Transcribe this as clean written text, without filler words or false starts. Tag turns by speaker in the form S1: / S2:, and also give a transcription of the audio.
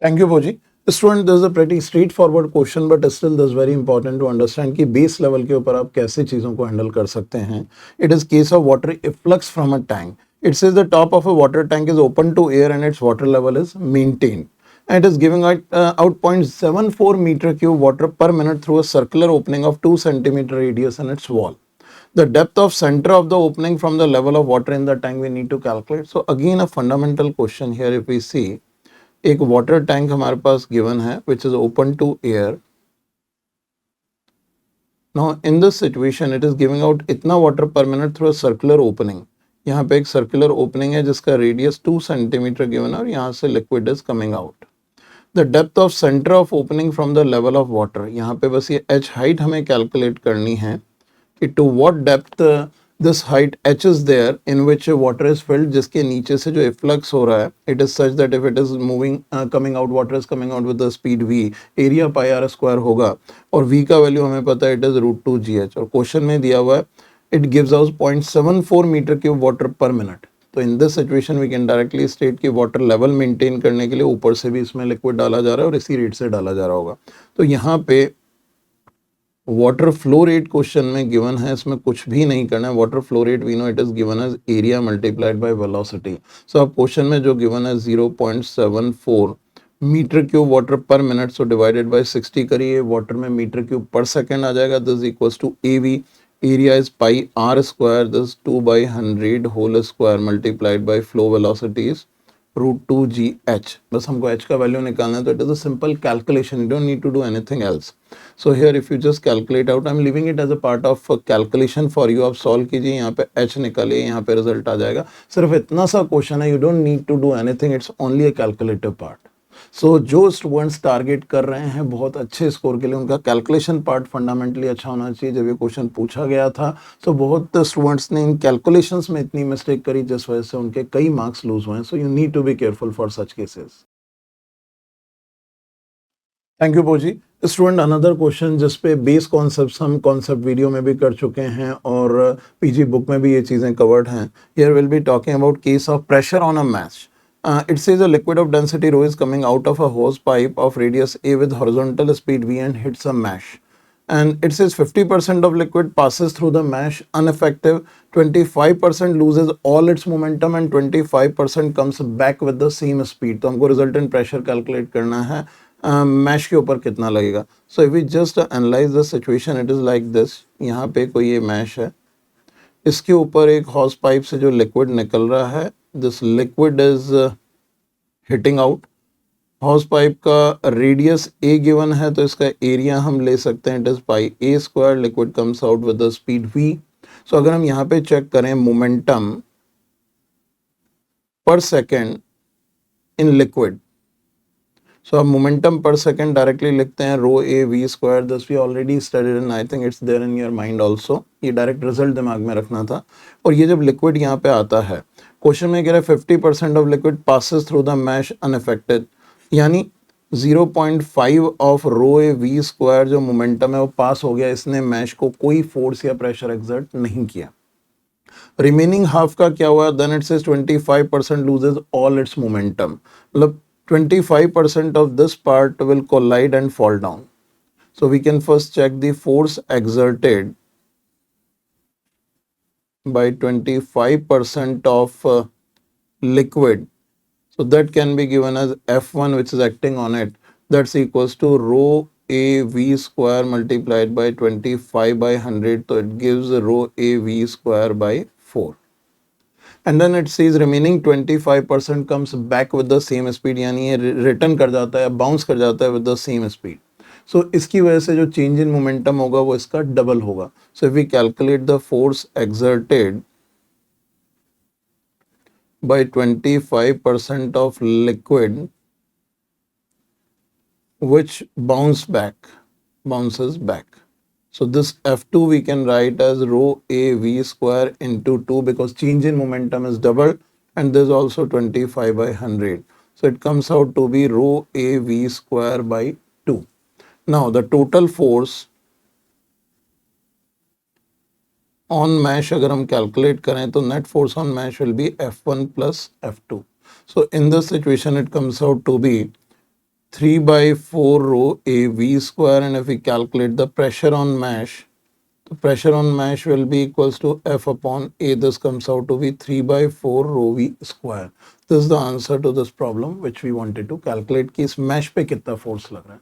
S1: Thank you, Boji. Student, this is a pretty straightforward question, but still this is very important to understand कि base level के ऊपर आप कैसे चीजों को handle कर सकते हैं. It is case of water efflux from a tank. It says the top of a water tank is open to air and its water level is maintained. And it is giving out 0.74 meter cube water per minute through a circular opening of 2 centimeter radius in its wall. The depth of center of the opening from the level of water in the tank we need to calculate. So again a fundamental question here if we see. एक water tank हमारे पास given है which is open to air. Now in this situation it is giving out इतना water पर minute through a circular opening. यहाँ पे एक circular opening है जिसका रेडियस 2 सेंटीमीटर गिवन है और यहाँ से liquid is coming out. The depth of centre of opening from the level of water. यहाँ पे बस ये एच हाइट हमें कैलकुलेट करनी है कि to what depth this height h is there in which water is filled, जिसके नीचे से जो efflux हो रहा है it is such that if it is moving coming out, water is coming out with the speed v, area pi r square होगा और v का वैल्यू हमें पता है it is √2gh और क्वेश्चन में दिया हुआ है it gives us 0.74 meter cube water per minute. तो in this situation we can directly state कि water level maintain करने के लिए ऊपर से भी इसमें liquid डाला जा रहा है और इसी रेट से डाला जा रहा होगा. तो यहाँ पे वाटर फ्लो रेट क्वेश्चन में गिवन है, इसमें कुछ भी नहीं करना है. Water flow rate we know it is given as area multiplied by velocity. So अब क्वेश्चन में जो गिवन है 0.74 मीटर क्यूब वाटर पर मिनट, सो डिवाइडेड बाय 60 करिए, वाटर में मीटर क्यूब पर सेकंड आ जाएगा. This equals to AV, area is pi r square, this 2/100 whole square multiplied by flow velocity is √2gh. बस हमको h का वैल्यू निकालना है. तो it is a simple calculation, you don't need to do anything else. So here if you just calculate out, I'm leaving it as a part of calculation for you. आप solve कीजिए, यहाँ पे h निकालिए, यहाँ पे result आ जाएगा. सिर्फ इतना सा क्वेश्चन है, you don't need to do anything, it's only a calculative part. So जो स्टूडेंट्स टारगेट कर रहे हैं बहुत अच्छे स्कोर के लिए, उनका कैलकुलेशन पार्ट फंडामेंटली अच्छा होना चाहिए. जब ये क्वेश्चन पूछा गया था तो बहुत स्टूडेंट्स ने इन कैलकुलेशंस में इतनी मिस्टेक करी जिस वजह से उनके कई मार्क्स लूज हुए हैं. So you need to be careful for such cases. Thank you बोजी. स्टूडेंट, अनदर क्वेश्चन जिस पे बेस कॉन्सेप्ट्स हम कॉन्सेप्ट वीडियो में भी कर चुके हैं और पीजी बुक में भी ये चीज़ें कवर्ड हैं. Here will be talking about case of pressure on a mesh. It says a liquid of density rho is coming out of a hose pipe of radius a with horizontal speed v and hits a mesh. And it says 50% of liquid passes through the mesh unaffected, 25% loses all its momentum and 25% comes back with the same speed. तो हमको resultant pressure calculate करना है mash के ऊपर कितना लगेगा. So if we just analyse the situation it is like this. यहाँ पे कोई ये मैश है, इसके ऊपर एक हॉस पाइप से जो लिक्विड निकल रहा है, this liquid is hitting out. Hose pipe का रेडियस a गिवन है तो इसका एरिया हम ले सकते हैं, it is pi a square. Liquid comes out with the speed v. So अगर हम यहाँ पे चेक करें मोमेंटम पर सेकेंड इन लिक्विड, सो अब मोमेंटम पर सेकेंड डायरेक्टली लिखते हैं rho A V square. This we already studied and I think it's there in your mind also. ये डायरेक्ट रिजल्ट दिमाग में रखना था. और ये जब लिक्विड यहाँ पे आता है, क्वेश्चन में कह रहा है 50% of liquid passes through the mesh unaffected, यानी 0.5 of rho A V square जो मोमेंटम है वो पास हो गया. इसने मैश को कोई फोर्स या प्रेशर एक्सर्ट नहीं किया. रिमेनिंग हाफ का क्या हुआ, then it says 25% loses all its momentum. मतलब 25% of this part will collide and fall down. So we can first check the force exerted by 25% of liquid. So that can be given as F1 which is acting on it. That's equals to rho A V square multiplied by 25/100. So it gives rho A V square by 4. And then it says remaining 25% comes back with the same speed, यानी ये return कर जाता है, bounce कर जाता है with the same speed. So इसकी वजह से जो चेंज इन मोमेंटम होगा वो इसका डबल होगा. So if we calculate the force exerted by 25% of liquid which bounces back. So this F2 we can write as rho A V square into 2 because change in momentum is doubled and there's also 25/100. So it comes out to be rho A V square by 2. Now the total force on mesh अगर हम calculate करें तो net force on mesh will be F1 plus F2. So in this situation it comes out to be 3 by 4 rho A V square, and if we calculate the pressure on mesh, the pressure on mesh will be equals to F upon A. This comes out to be 3 by 4 rho V square. This is the answer to this problem which we wanted to calculate कि इस mesh पे कितना force लग रहा है.